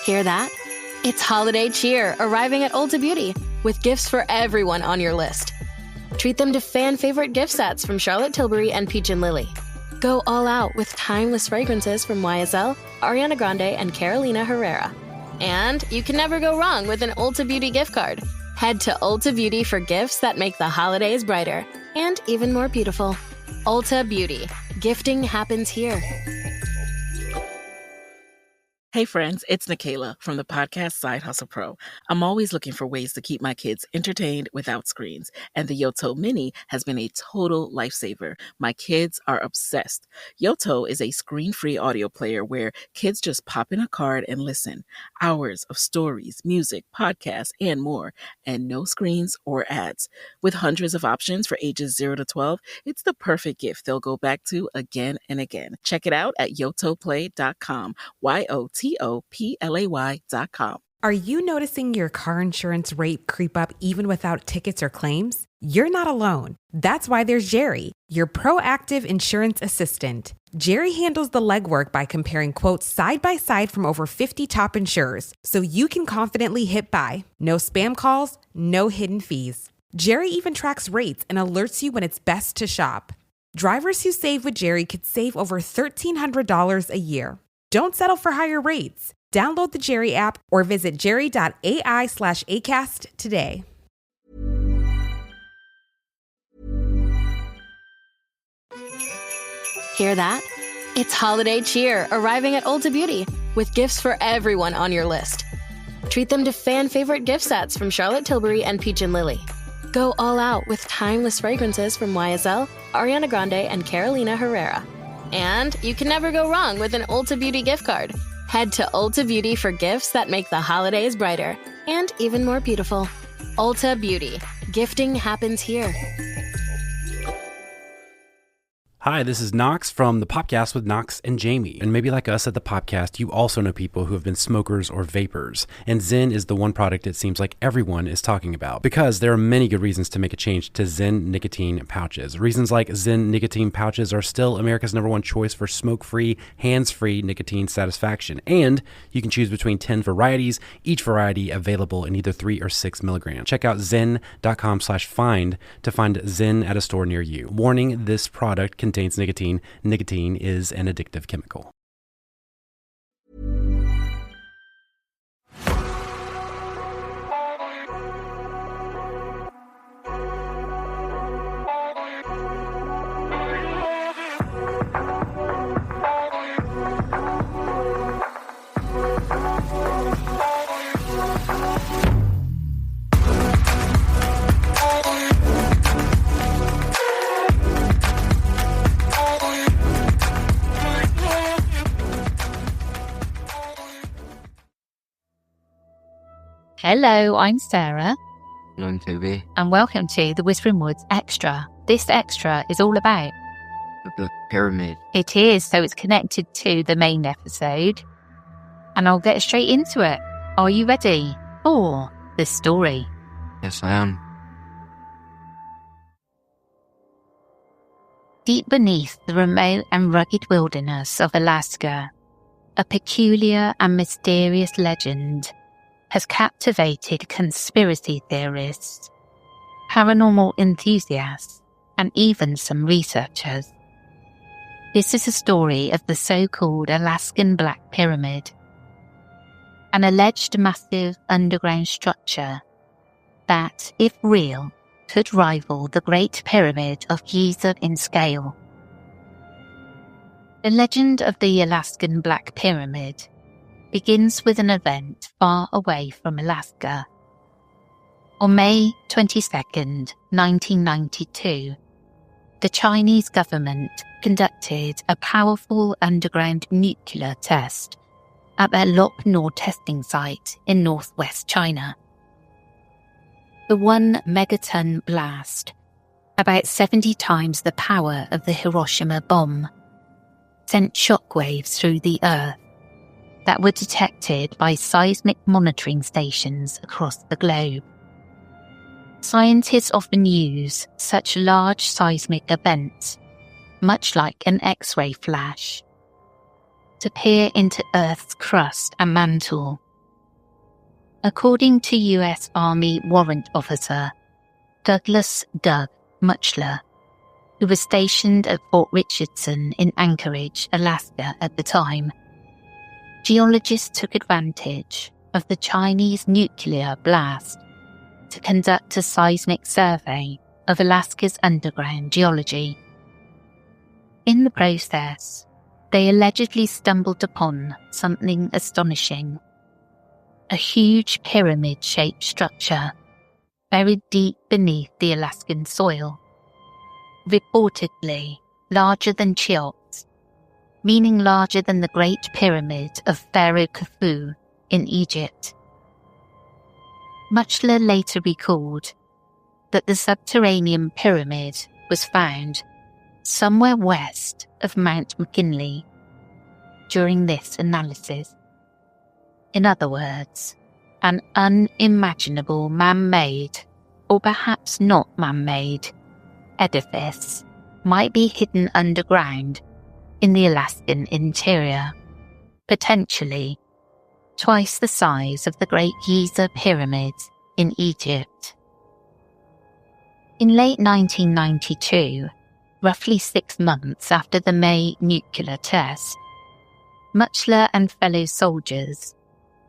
Hear that? It's holiday cheer arriving at Ulta Beauty with gifts for everyone on your list. Treat them to fan-favorite gift sets from Charlotte Tilbury and Peach & Lily. Go all out with timeless fragrances from YSL, Ariana Grande, and Carolina Herrera. And you can never go wrong with an Ulta Beauty gift card. Head to Ulta Beauty for gifts that make the holidays brighter and even more beautiful. Ulta Beauty. Gifting happens here. Hey friends, it's Nikayla from the podcast Side Hustle Pro. I'm always looking for ways to keep my kids entertained without screens, and the Yoto Mini has been a total lifesaver. My kids are obsessed. Yoto is a screen-free audio player where kids just pop in a card and listen. Hours of stories, music, podcasts, and more, and no screens or ads. With hundreds of options for ages 0 to 12, it's the perfect gift they'll go back to again and again. Check it out at yotoplay.com. YOTOPLAY.com. Are you noticing your car insurance rate creep up even without tickets or claims? You're not alone. That's why there's Jerry, your proactive insurance assistant. Jerry handles the legwork by comparing quotes side by side from over 50 top insurers, so you can confidently hit buy. No spam calls, no hidden fees. Jerry even tracks rates and alerts you when it's best to shop. Drivers who save with Jerry could save over $1,300 a year. Don't settle for higher rates. Download the Jerry app or visit jerry.ai/ACAST today. Hear that? It's holiday cheer arriving at Ulta Beauty with gifts for everyone on your list. Treat them to fan-favorite gift sets from Charlotte Tilbury and Peach & Lily. Go all out with timeless fragrances from YSL, Ariana Grande, and Carolina Herrera. And you can never go wrong with an Ulta Beauty gift card. Head to Ulta Beauty for gifts that make the holidays brighter and even more beautiful. Ulta Beauty. Gifting happens here. Hi, this is Knox from the podcast with Knox and Jamie. And maybe like us at the podcast, you also know people who have been smokers or vapors. And Zyn is the one product it seems like everyone is talking about, because there are many good reasons to make a change to Zyn nicotine pouches. Reasons like Zyn nicotine pouches are still America's #1 choice for smoke-free, hands-free nicotine satisfaction. And you can choose between 10 varieties, each variety available in either 3 or 6 milligrams. Check out zyn.com/find to find Zyn at a store near you. Warning, this product contains nicotine. Nicotine is an addictive chemical. Hello, I'm Sarah. And I'm Toby. And welcome to the Whispering Woods Extra. This extra is all about The Black Pyramid. It is, so it's connected to the main episode. And I'll get straight into it. Are you ready for the story? Yes, I am. Deep beneath the remote and rugged wilderness of Alaska, a peculiar and mysterious legend has captivated conspiracy theorists, paranormal enthusiasts, and even some researchers. This is a story of the so-called Alaskan Black Pyramid, an alleged massive underground structure that, if real, could rival the Great Pyramid of Giza in scale. The legend of the Alaskan Black Pyramid begins with an event far away from Alaska. On May 22nd, 1992, the Chinese government conducted a powerful underground nuclear test at their Lop Nor testing site in northwest China. The 1 megaton blast, about 70 times the power of the Hiroshima bomb, sent shockwaves through the earth that were detected by seismic monitoring stations across the globe. Scientists often use such large seismic events, much like an X-ray flash, to peer into Earth's crust and mantle According to U.S. Army Warrant Officer Douglas "Doug" Muchler, who was stationed at Fort Richardson in Anchorage, Alaska at the time, geologists took advantage of the Chinese nuclear blast to conduct a seismic survey of Alaska's underground geology. In the process, they allegedly stumbled upon something astonishing: a huge pyramid-shaped structure buried deep beneath the Alaskan soil, reportedly larger than Cheops, meaning larger than the Great Pyramid of Pharaoh Khufu in Egypt. Muchler later recalled that the subterranean pyramid was found somewhere west of Mount McKinley during this analysis. In other words, an unimaginable man-made, or perhaps not man-made, edifice might be hidden underground in the Alaskan interior, potentially twice the size of the Great Giza Pyramids in Egypt. In late 1992, roughly 6 months after the May nuclear test, Muchler and fellow soldiers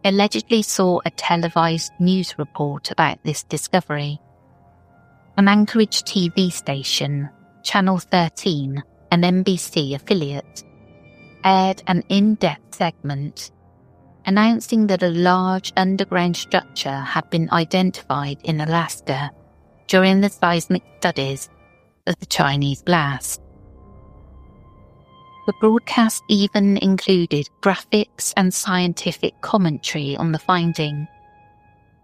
allegedly saw a televised news report about this discovery. An Anchorage TV station, Channel 13, an NBC affiliate, aired an in-depth segment announcing that a large underground structure had been identified in Alaska during the seismic studies of the Chinese blast. The broadcast even included graphics and scientific commentary on the finding.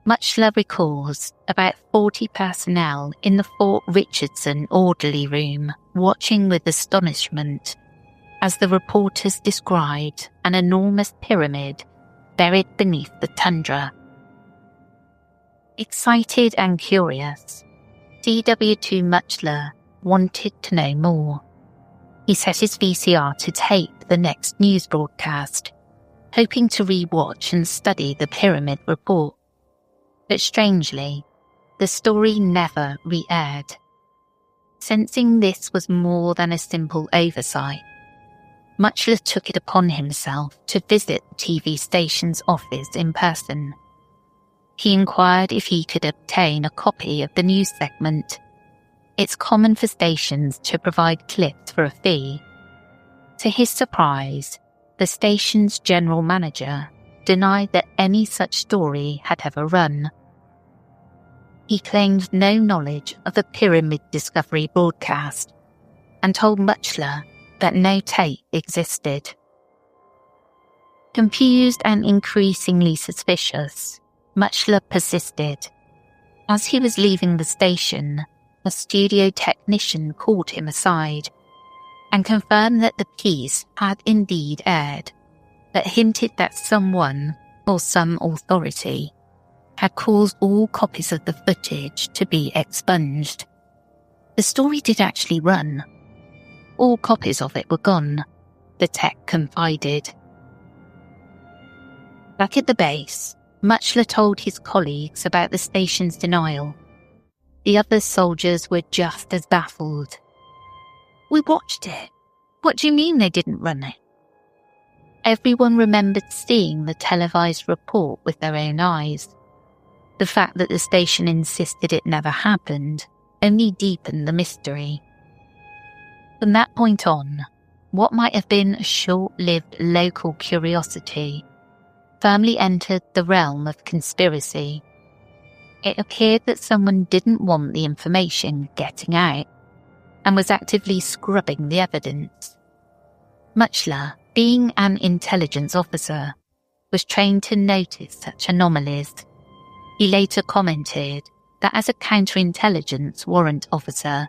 Muchler recalls about 40 personnel in the Fort Richardson orderly room watching with astonishment as the reporters described an enormous pyramid buried beneath the tundra. Excited and curious, DW2 Muchler wanted to know more. He set his VCR to tape the next news broadcast, hoping to re-watch and study the pyramid report. But strangely, the story never re-aired. Sensing this was more than a simple oversight, Muchler took it upon himself to visit the TV station's office in person. He inquired if he could obtain a copy of the news segment. It's common for stations to provide clips for a fee. To his surprise, the station's general manager denied that any such story had ever run. He claimed no knowledge of the pyramid discovery broadcast and told Muchler that no tape existed. Confused and increasingly suspicious, Muchler persisted. As he was leaving the station, a studio technician called him aside and confirmed that the piece had indeed aired, but hinted that someone or some authority had caused all copies of the footage to be expunged. The story did actually run. All copies of it were gone, the tech confided. Back at the base, Muchler told his colleagues about the station's denial. The other soldiers were just as baffled. "We watched it. What do you mean they didn't run it?" Everyone remembered seeing the televised report with their own eyes. The fact that the station insisted it never happened only deepened the mystery. From that point on, what might have been a short-lived local curiosity firmly entered the realm of conspiracy. It appeared that someone didn't want the information getting out and was actively scrubbing the evidence. Muchler, being an intelligence officer, was trained to notice such anomalies. He later commented that as a counterintelligence warrant officer,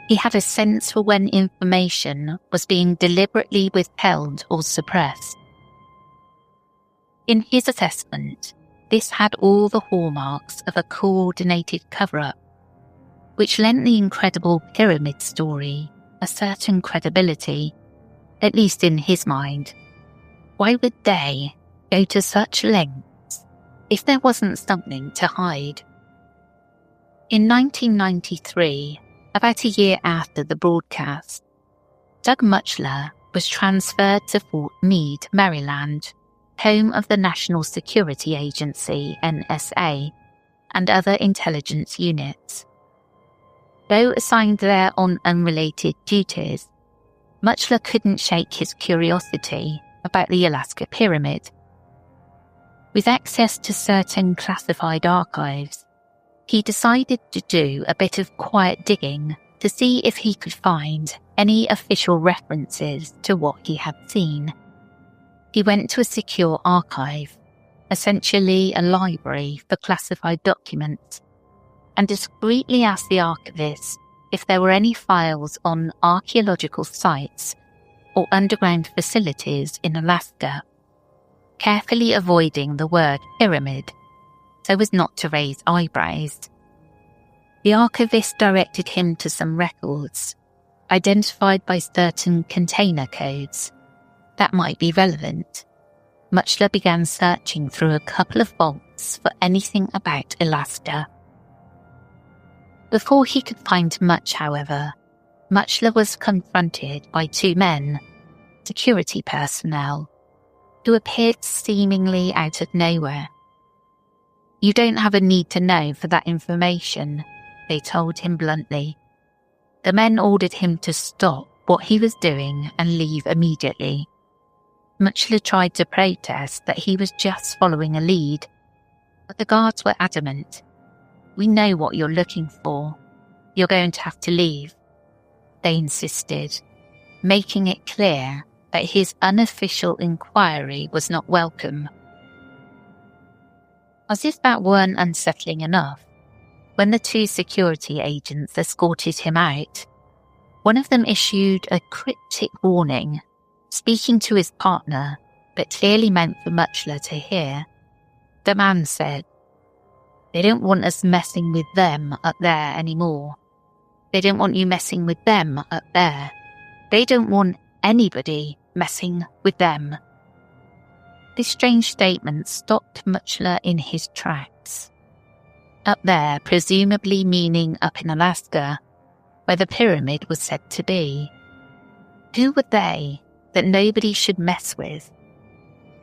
he had a sense for when information was being deliberately withheld or suppressed. In his assessment, this had all the hallmarks of a coordinated cover-up, which lent the incredible pyramid story a certain credibility, at least in his mind. Why would they go to such lengths if there wasn't something to hide. In 1993, about a year after the broadcast, Doug Muchler was transferred to Fort Meade, Maryland, home of the National Security Agency, NSA, and other intelligence units. Though assigned there on unrelated duties, Muchler couldn't shake his curiosity about the Alaska Pyramid. With access to certain classified archives, he decided to do a bit of quiet digging to see if he could find any official references to what he had seen. He went to a secure archive, essentially a library for classified documents, and discreetly asked the archivist if there were any files on archaeological sites or underground facilities in Alaska, carefully avoiding the word pyramid so as not to raise eyebrows. The archivist directed him to some records, identified by certain container codes, that might be relevant. Muchler began searching through a couple of vaults for anything about Alaska. Before he could find much, however, Muchler was confronted by two men, security personnel, who appeared seemingly out of nowhere. "You don't have a need to know for that information," they told him bluntly. The men ordered him to stop what he was doing and leave immediately. Muchler tried to protest that he was just following a lead, but the guards were adamant. "We know what you're looking for. You're going to have to leave," they insisted, making it clear that his unofficial inquiry was not welcome. As if that weren't unsettling enough, when the two security agents escorted him out, one of them issued a cryptic warning, speaking to his partner, but clearly meant for Muchler to hear. The man said, "They don't want us messing with them up there anymore. They don't want you messing with them up there. They don't want anybody messing with them." This strange statement stopped Muchler in his tracks. Up there, presumably meaning up in Alaska, where the pyramid was said to be. Who were they that nobody should mess with?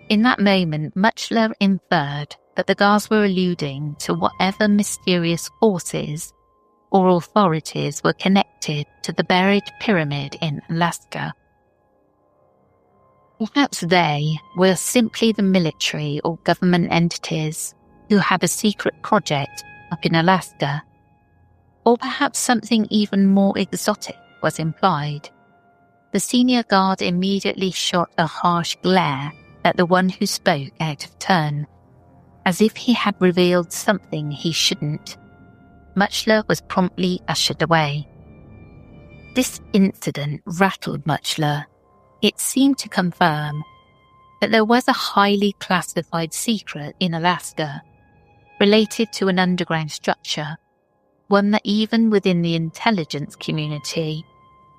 In that moment, Muchler inferred that the guards were alluding to whatever mysterious forces or authorities were connected to the buried pyramid in Alaska. Perhaps they were simply the military or government entities who had a secret project up in Alaska. Or perhaps something even more exotic was implied. The senior guard immediately shot a harsh glare at the one who spoke out of turn, as if he had revealed something he shouldn't. Muchler was promptly ushered away. This incident rattled Muchler. It seemed to confirm that there was a highly classified secret in Alaska related to an underground structure, one that even within the intelligence community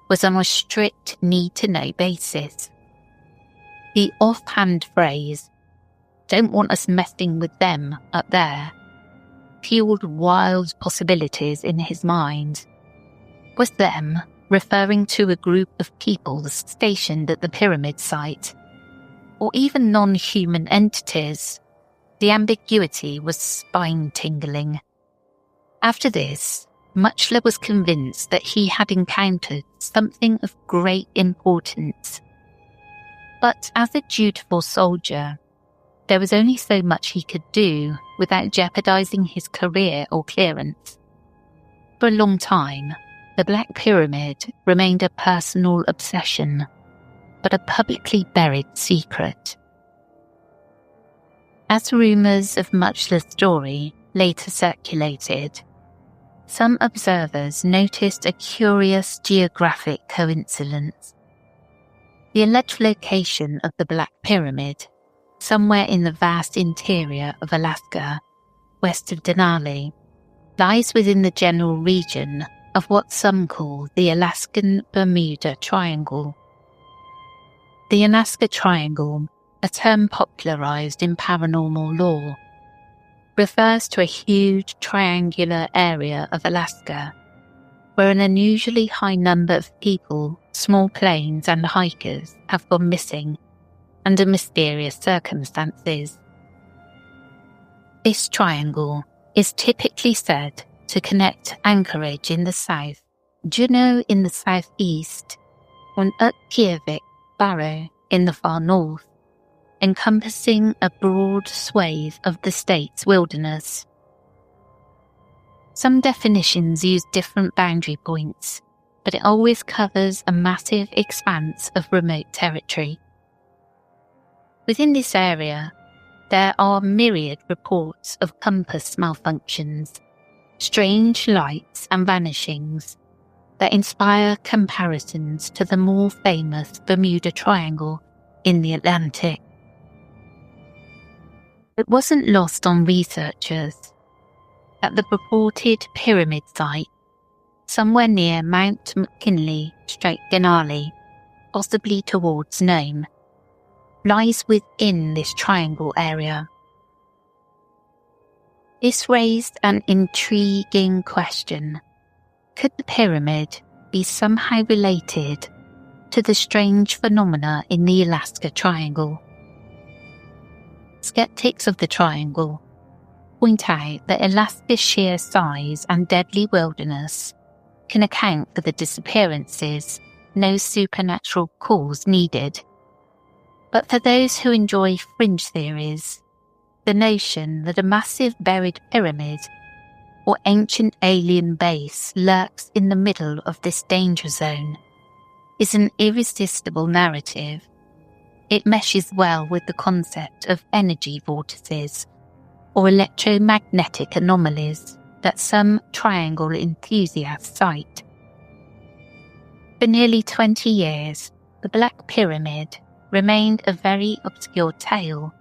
was on a strict need-to-know basis. The offhand phrase, "don't want us messing with them up there," fueled wild possibilities in his mind. Was them referring to a group of people stationed at the pyramid site, or even non-human entities? The ambiguity was spine-tingling. After this, Muchler was convinced that he had encountered something of great importance. But as a dutiful soldier, there was only so much he could do without jeopardizing his career or clearance. For a long time, the Black Pyramid remained a personal obsession, but a publicly buried secret. As rumours of Muchler's story later circulated, some observers noticed a curious geographic coincidence. The alleged location of the Black Pyramid, somewhere in the vast interior of Alaska, west of Denali, lies within the general region of what some call the Alaskan Bermuda Triangle. The Alaska Triangle, a term popularized in paranormal lore, refers to a huge triangular area of Alaska where an unusually high number of people, small planes and hikers have gone missing under mysterious circumstances. This triangle is typically said to connect Anchorage in the south, Juneau in the southeast, and Utqiagvik Barrow in the far north, encompassing a broad swathe of the state's wilderness. Some definitions use different boundary points, but it always covers a massive expanse of remote territory. Within this area, there are myriad reports of compass malfunctions, strange lights and vanishings that inspire comparisons to the more famous Bermuda Triangle in the Atlantic. It wasn't lost on researchers that the purported pyramid site, somewhere near Mount McKinley, Denali, possibly towards Nome, lies within this triangle area. This raised an intriguing question. Could the pyramid be somehow related to the strange phenomena in the Alaska Triangle? Skeptics of the triangle point out that Alaska's sheer size and deadly wilderness can account for the disappearances, no supernatural cause needed. But for those who enjoy fringe theories, the notion that a massive buried pyramid or ancient alien base lurks in the middle of this danger zone is an irresistible narrative. It meshes well with the concept of energy vortices or electromagnetic anomalies that some triangle enthusiasts cite. For nearly 20 years, the Black Pyramid remained a very obscure tale,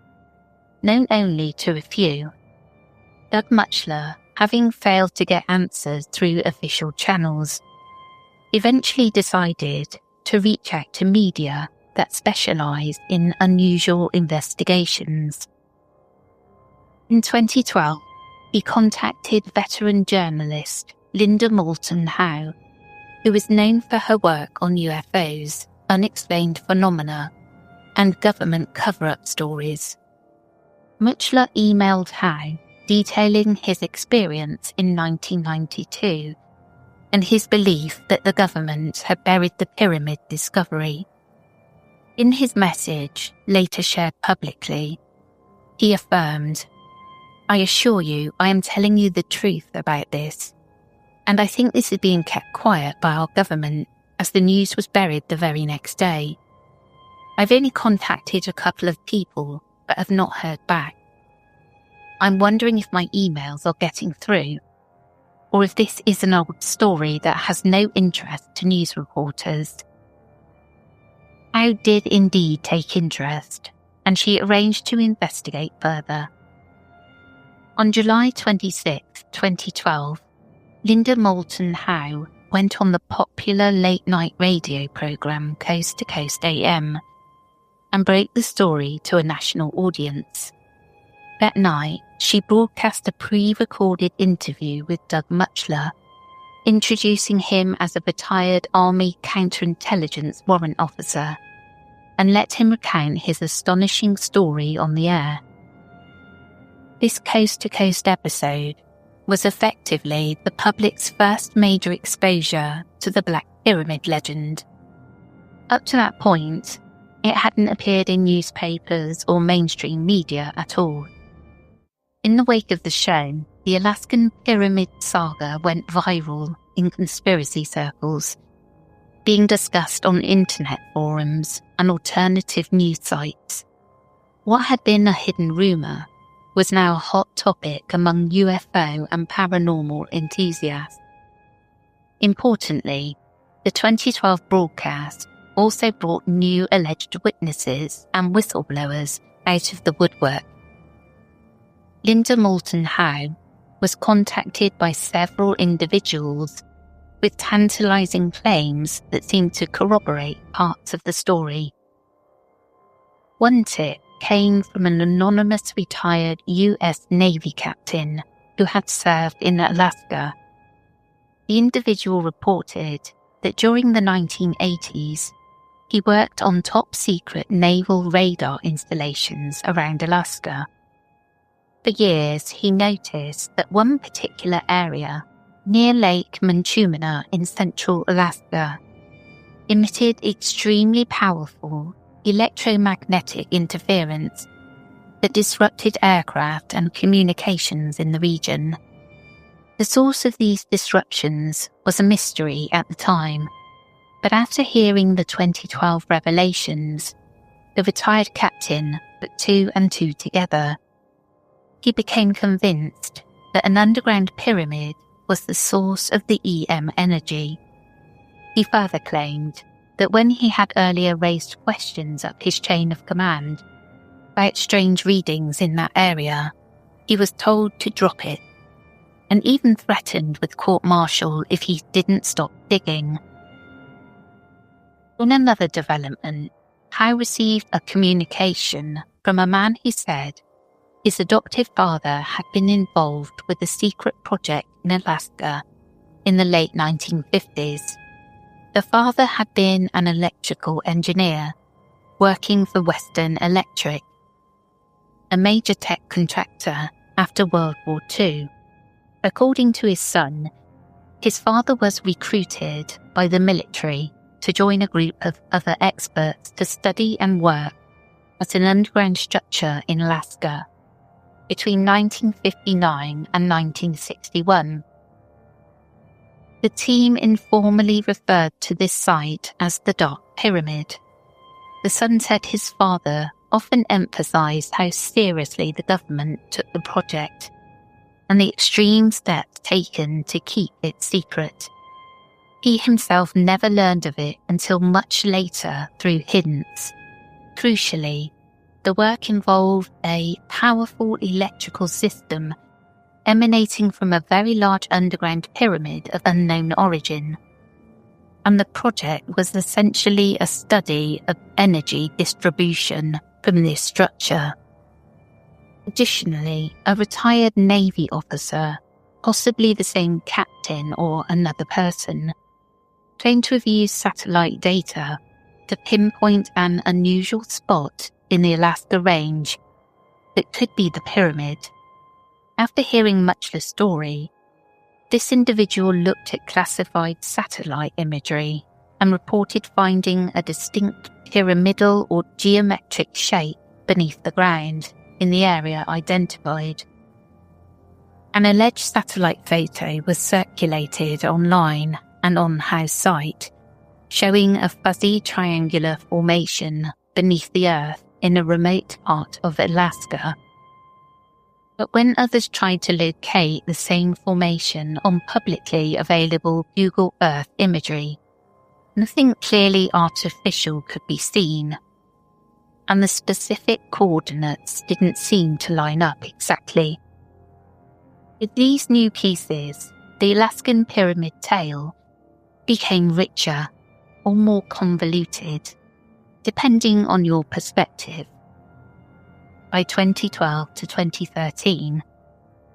known only to a few. Doug Muchler, having failed to get answers through official channels, eventually decided to reach out to media that specialised in unusual investigations. In 2012, he contacted veteran journalist Linda Moulton Howe, who is known for her work on UFOs, unexplained phenomena, and government cover-up stories. Muchler emailed Howe detailing his experience in 1992 and his belief that the government had buried the pyramid discovery. In his message, later shared publicly, he affirmed, "I assure you I am telling you the truth about this, and I think this is being kept quiet by our government as the news was buried the very next day. I've only contacted a couple of people but have not heard back. I'm wondering if my emails are getting through, or if this is an old story that has no interest to news reporters." Howe did indeed take interest, and she arranged to investigate further. On July 26, 2012, Linda Moulton Howe went on the popular late-night radio programme Coast to Coast AM and broke the story to a national audience. That night, she broadcast a pre-recorded interview with Doug Muchler, introducing him as a retired Army counterintelligence warrant officer, and let him recount his astonishing story on the air. This coast-to-coast episode was effectively the public's first major exposure to the Black Pyramid legend. Up to that point, it hadn't appeared in newspapers or mainstream media at all. In the wake of the show, the Alaskan Pyramid saga went viral in conspiracy circles, being discussed on internet forums and alternative news sites. What had been a hidden rumour was now a hot topic among UFO and paranormal enthusiasts. Importantly, the 2012 broadcast also brought new alleged witnesses and whistleblowers out of the woodwork. Linda Moulton Howe was contacted by several individuals with tantalising claims that seemed to corroborate parts of the story. One tip came from an anonymous retired US Navy captain who had served in Alaska. The individual reported that during the 1980s, he worked on top-secret naval radar installations around Alaska. For years, he noticed that one particular area, near Lake Minchumina in central Alaska, emitted extremely powerful electromagnetic interference that disrupted aircraft and communications in the region. The source of these disruptions was a mystery at the time, but after hearing the 2012 revelations, the retired captain put two and two together. He became convinced that an underground pyramid was the source of the EM energy. He further claimed that when he had earlier raised questions up his chain of command about strange readings in that area, he was told to drop it, and even threatened with court-martial if he didn't stop digging. In another development, Howe received a communication from a man who said his adoptive father had been involved with a secret project in Alaska in the late 1950s. The father had been an electrical engineer working for Western Electric, a major tech contractor after World War II. According to his son, his father was recruited by the military to join a group of other experts to study and work at an underground structure in Alaska between 1959 and 1961. The team informally referred to this site as the Dark Pyramid. The son said his father often emphasized how seriously the government took the project and the extreme steps taken to keep it secret. He himself never learned of it until much later through hints. Crucially, the work involved a powerful electrical system emanating from a very large underground pyramid of unknown origin, and the project was essentially a study of energy distribution from this structure. Additionally, a retired Navy officer, possibly the same captain or another person, claimed to have used satellite data to pinpoint an unusual spot in the Alaska Range that could be the pyramid. After hearing much of the story, this individual looked at classified satellite imagery and reported finding a distinct pyramidal or geometric shape beneath the ground in the area identified. An alleged satellite photo was circulated online and on Howe's site, showing a fuzzy triangular formation beneath the earth in a remote part of Alaska. But when others tried to locate the same formation on publicly available Google Earth imagery, nothing clearly artificial could be seen, and the specific coordinates didn't seem to line up exactly. With these new pieces, the Alaskan pyramid tale became richer or more convoluted, depending on your perspective. By 2012 to 2013,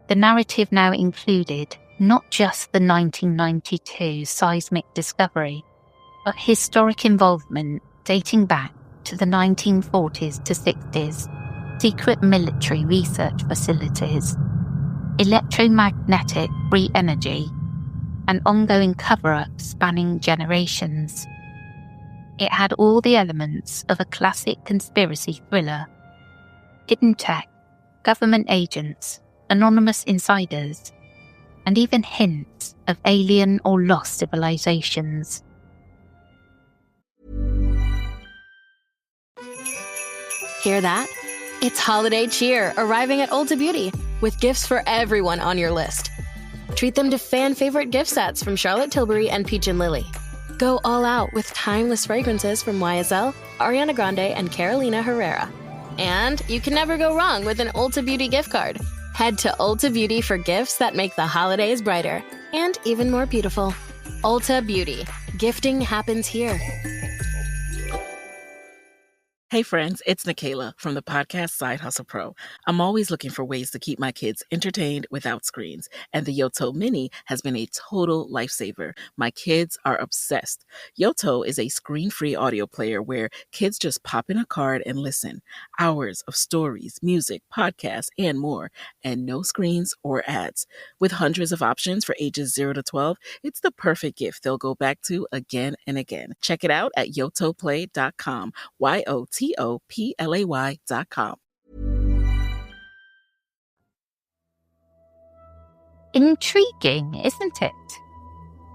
the narrative now included not just the 1992 seismic discovery, but historic involvement dating back to the 1940s to 60s, secret military research facilities, electromagnetic free energy, and ongoing cover-up spanning generations. It had all the elements of a classic conspiracy thriller: hidden tech, government agents, anonymous insiders, and even hints of alien or lost civilizations. Hear that? It's holiday cheer arriving at Ulta Beauty with gifts for everyone on your list. Treat them to fan-favorite gift sets from Charlotte Tilbury and Peach & Lily. Go all out with timeless fragrances from YSL, Ariana Grande, and Carolina Herrera. And you can never go wrong with an Ulta Beauty gift card. Head to Ulta Beauty for gifts that make the holidays brighter and even more beautiful. Ulta Beauty. Gifting happens here. Hey friends, it's Nikayla from the podcast Side Hustle Pro. I'm always looking for ways to keep my kids entertained without screens, and the Yoto Mini has been a total lifesaver. My kids are obsessed. Yoto is a screen-free audio player where kids just pop in a card and listen. Hours of stories, music, podcasts, and more, and no screens or ads. With hundreds of options for ages 0 to 12, it's the perfect gift they'll go back to again and again. Check it out at yotoplay.com. YOTOPLAY.com. Intriguing, isn't it?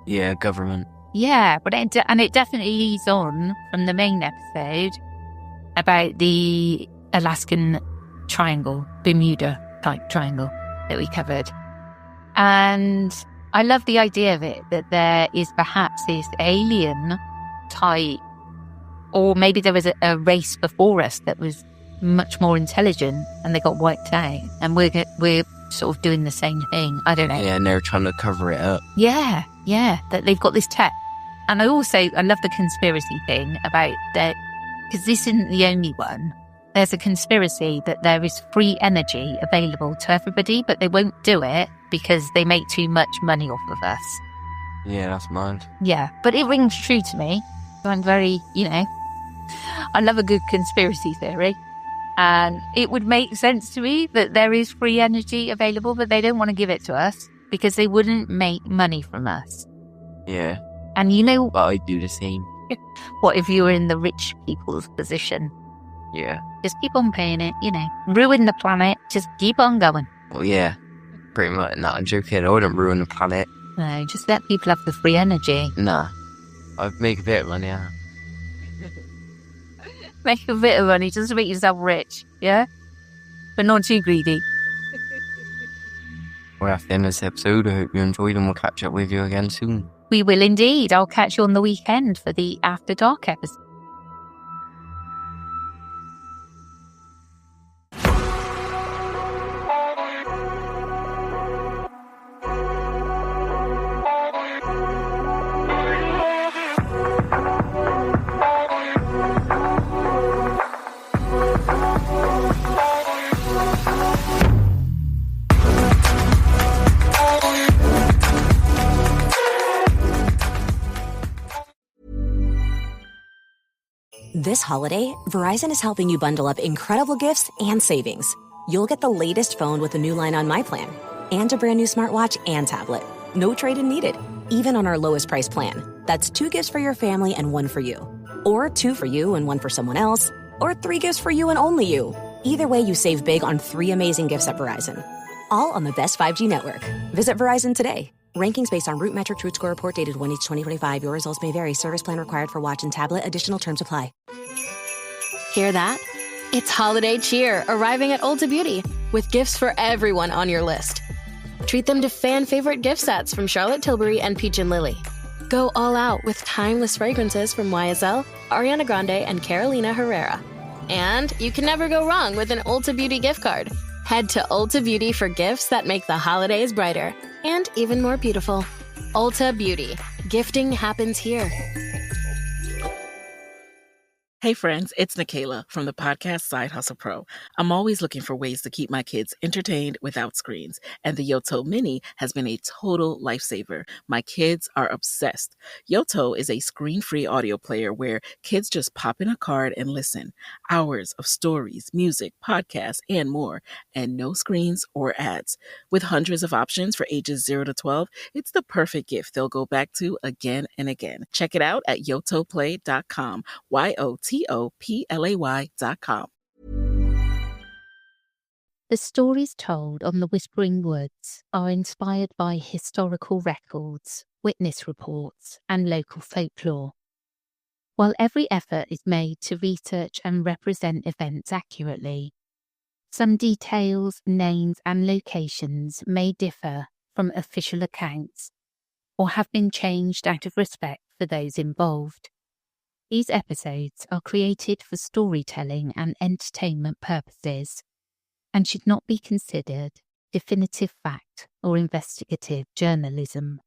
Yeah, government. Yeah, but it definitely leads on from the main episode about the Alaskan triangle, Bermuda type triangle that we covered. And I love the idea of it, that there is perhaps this alien type, or maybe there was a race before us that was much more intelligent and they got wiped out, and we're sort of doing the same thing. I don't know. Yeah, and they're trying to cover it up. Yeah, that they've got this tech. And I love the conspiracy thing about that, because this isn't the only one. There's a conspiracy that there is free energy available to everybody, but they won't do it because they make too much money off of us. Yeah, that's mine. Yeah, but it rings true to me. So I'm very, I love a good conspiracy theory. And it would make sense to me that there is free energy available, but they don't want to give it to us because they wouldn't make money from us. Yeah. And But I do the same. what if you were in the rich people's position? Yeah. Just keep on paying it, ruin the planet, just keep on going. Well, yeah. Pretty much. Nah, I'm joking. I wouldn't ruin the planet. No, just let people have the free energy. Nah. I'd make a bit of money, yeah. Make a bit of money just to make yourself rich, yeah? But not too greedy. Well, after the end of this episode, I hope you enjoyed and we'll catch up with you again soon. We will indeed. I'll catch you on the weekend for the After Dark episode. This holiday, Verizon is helping you bundle up incredible gifts and savings. You'll get the latest phone with the new line on My Plan and a brand new smartwatch and tablet. No trade-in needed, even on our lowest price plan. That's 2 gifts for your family and 1 for you. Or 2 for you and 1 for someone else. Or 3 gifts for you and only you. Either way, you save big on 3 amazing gifts at Verizon. All on the best 5G network. Visit Verizon today. Rankings based on Root Metric Root Score Report dated 1/8/2025. Your results may vary. Service plan required for watch and tablet. Additional terms apply. Hear that? It's holiday cheer arriving at Ulta Beauty with gifts for everyone on your list. Treat them to fan-favorite gift sets from Charlotte Tilbury and Peach & Lily. Go all out with timeless fragrances from YSL, Ariana Grande, and Carolina Herrera. And you can never go wrong with an Ulta Beauty gift card. Head to Ulta Beauty for gifts that make the holidays brighter and even more beautiful. Ulta Beauty. Gifting happens here. Hey friends, it's Nikayla from the podcast Side Hustle Pro. I'm always looking for ways to keep my kids entertained without screens, and the Yoto Mini has been a total lifesaver. My kids are obsessed. Yoto is a screen-free audio player where kids just pop in a card and listen. Hours of stories, music, podcasts, and more, and no screens or ads. With hundreds of options for ages 0 to 12, it's the perfect gift they'll go back to again and again. Check it out at yotoplay.com. YOTOPLAY.com. The stories told on the Whispering Woods are inspired by historical records, witness reports, and local folklore. While every effort is made to research and represent events accurately, some details, names, and locations may differ from official accounts or have been changed out of respect for those involved. These episodes are created for storytelling and entertainment purposes and should not be considered definitive fact or investigative journalism.